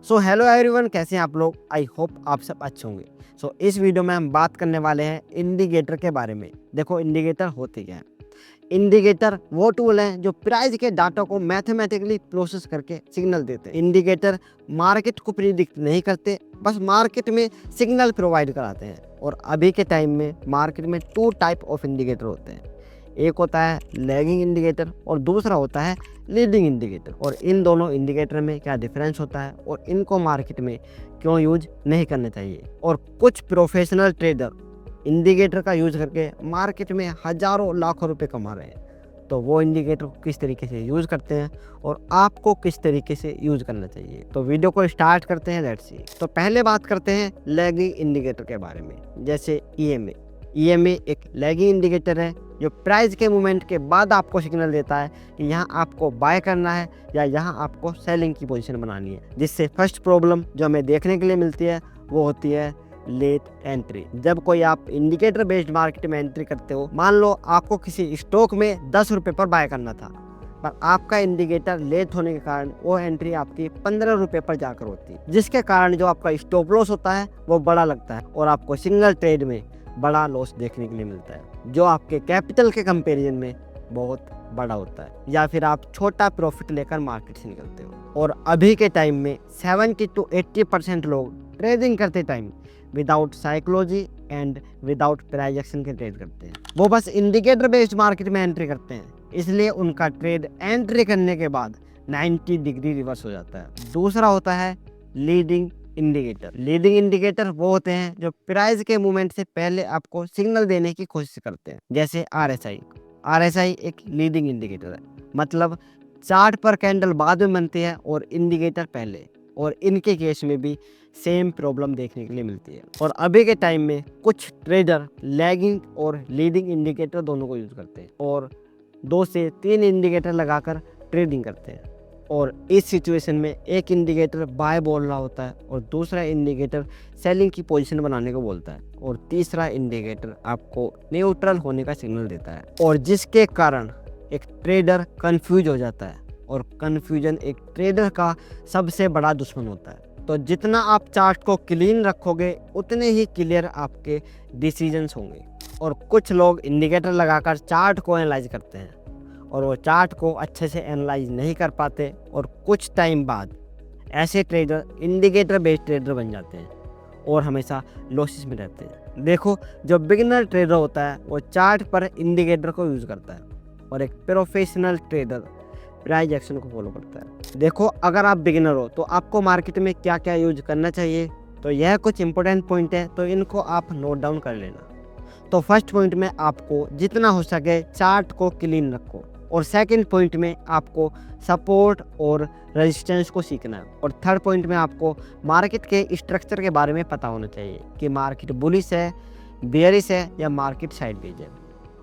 So hello everyone, कैसे हैं आप लोग। आई होप आप सब अच्छे होंगे। इस वीडियो में हम बात करने वाले हैं इंडिकेटर के बारे में। देखो इंडिकेटर होते क्या है। इंडिकेटर वो टूल है जो प्राइस के डाटा को मैथमेटिकली प्रोसेस करके सिग्नल देते हैं। इंडिकेटर मार्केट को प्रिडिक्ट नहीं करते, बस मार्केट में सिग्नल प्रोवाइड कराते हैं। और अभी के टाइम में मार्केट में 2 टाइप ऑफ इंडिकेटर होते हैं। एक होता है लैगिंग इंडिकेटर और दूसरा होता है लीडिंग इंडिकेटर। और इन दोनों इंडिकेटर में क्या डिफरेंस होता है और इनको मार्केट में क्यों यूज नहीं करना चाहिए। और कुछ प्रोफेशनल ट्रेडर इंडिकेटर का यूज करके मार्केट में हजारों लाखों रुपए कमा रहे हैं। तो वो इंडिकेटर को किस तरीके से यूज करते हैं और आपको किस तरीके से यूज करना चाहिए। तो वीडियो को स्टार्ट करते हैं, लेट्स सी। तो पहले बात करते हैं लैगिंग इंडिकेटर के बारे में, जैसे ईएमए। ईएमए एक लैगिंग इंडिकेटर है जो प्राइस के मूवमेंट के बाद आपको सिग्नल देता है कि यहाँ आपको बाय करना है या यहाँ आपको सेलिंग की पोजीशन बनानी है। जिससे फर्स्ट प्रॉब्लम जो हमें देखने के लिए मिलती है वो होती है लेट एंट्री। जब कोई आप इंडिकेटर बेस्ड मार्केट में एंट्री करते हो, मान लो आपको किसी स्टॉक में 10 रुपये पर बाय करना था, पर आपका इंडिकेटर लेट होने के कारण वो एंट्री आपकी 15 रुपये पर जाकर होती है, जिसके कारण जो आपका स्टॉप लॉस होता है वो बड़ा लगता है और आपको सिंगल ट्रेड में बड़ा लॉस देखने के लिए मिलता है, जो आपके कैपिटल के कंपैरिजन में बहुत बड़ा होता है। या फिर आप छोटा प्रॉफिट लेकर मार्केट से निकलते हो। और अभी के टाइम में 70 to 80% लोग ट्रेडिंग करते time without psychology and without price action के ट्रेड करते हैं। वो बस इंडिकेटर बेस्ड मार्केट में एंट्री करते हैं, इसलिए उनका ट्रेड एंट्री करने के बाद 90 डिग्री रिवर्स हो जाता है। दूसरा होता है लीडिंग इंडिकेटर। लीडिंग इंडिकेटर वो होते हैं जो प्राइस के मूवमेंट से पहले आपको सिग्नल देने की कोशिश करते हैं, जैसे आरएसआई। आरएसआई एक लीडिंग इंडिकेटर है, मतलब चार्ट पर कैंडल बाद में बनती है और इंडिकेटर पहले। और इनके केस में भी सेम प्रॉब्लम देखने के लिए मिलती है। और अभी के टाइम में कुछ ट्रेडर लैगिंग और लीडिंग इंडिकेटर दोनों को यूज करते हैं और 2 से 3 इंडिकेटर लगाकर ट्रेडिंग करते हैं। और इस सिचुएशन में एक इंडिकेटर बाय बोल रहा होता है और दूसरा इंडिकेटर सेलिंग की पोजीशन बनाने को बोलता है और तीसरा इंडिकेटर आपको न्यूट्रल होने का सिग्नल देता है। और जिसके कारण एक ट्रेडर कंफ्यूज हो जाता है और कंफ्यूजन एक ट्रेडर का सबसे बड़ा दुश्मन होता है। तो जितना आप चार्ट को क्लीन रखोगे उतने ही क्लियर आपके डिसीजंस होंगे। और कुछ लोग इंडिकेटर लगाकर चार्ट को एनालाइज करते हैं और वो चार्ट को अच्छे से एनालाइज नहीं कर पाते और कुछ टाइम बाद ऐसे ट्रेडर इंडिकेटर बेस्ड ट्रेडर बन जाते हैं और हमेशा लॉसेस में रहते हैं। देखो, जो बिगिनर ट्रेडर होता है वो चार्ट पर इंडिकेटर को यूज़ करता है और एक प्रोफेशनल ट्रेडर प्राइस एक्शन को फॉलो करता है। देखो, अगर आप बिगिनर हो तो आपको मार्केट में क्या क्या यूज करना चाहिए, तो यह कुछ इंपॉर्टेंट पॉइंट है, तो इनको आप नोट डाउन कर लेना। तो फर्स्ट पॉइंट में आपको जितना हो सके चार्ट को क्लीन रखो। और सेकंड पॉइंट में आपको सपोर्ट और रेजिस्टेंस को सीखना है। और थर्ड पॉइंट में आपको मार्केट के स्ट्रक्चर के बारे में पता होना चाहिए कि मार्केट बुलिश है, बेयरिश है या मार्केट साइडवेज है।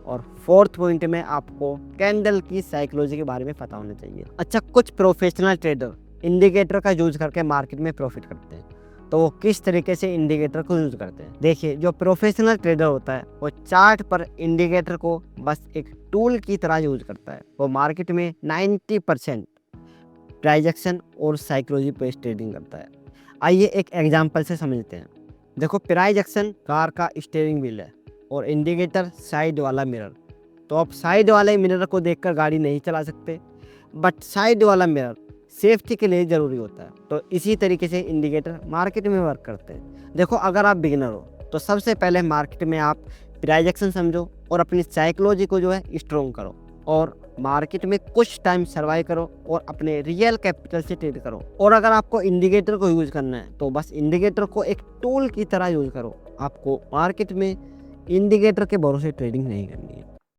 और फोर्थ पॉइंट में आपको कैंडल की साइकोलॉजी के बारे में पता होना चाहिए। अच्छा, कुछ प्रोफेशनल ट्रेडर इंडिकेटर का यूज करके मार्केट में प्रॉफिट करते हैं, तो वो किस तरीके से इंडिकेटर को यूज करते हैं। देखिए, जो प्रोफेशनल ट्रेडर होता है वो चार्ट पर इंडिकेटर को बस एक टूल की तरह यूज करता है। वो मार्केट में 90% प्राइस एक्शन और साइकोलॉजी बेस्ड ट्रेडिंग करता है। आइए एक एग्जांपल से समझते हैं। देखो, प्राइस एक्शन कार का स्टीयरिंग व्हील है और इंडिकेटर साइड वाला मिरर। तो आप साइड वाले मिरर को देखकर गाड़ी नहीं चला सकते, बट साइड वाला मिरर सेफ्टी के लिए ज़रूरी होता है। तो इसी तरीके से इंडिकेटर मार्केट में वर्क करते हैं। देखो, अगर आप बिगिनर हो तो सबसे पहले मार्केट में आप प्राइस एक्शन समझो और अपनी साइकोलॉजी को जो है स्ट्रॉन्ग करो और मार्केट में कुछ टाइम सर्वाइव करो और अपने रियल कैपिटल से ट्रेड करो। और अगर आपको इंडिकेटर को यूज़ करना है तो बस इंडिकेटर को एक टूल की तरह यूज़ करो। आपको मार्केट में इंडिकेटर के भरोसे ट्रेडिंग नहीं करनी है।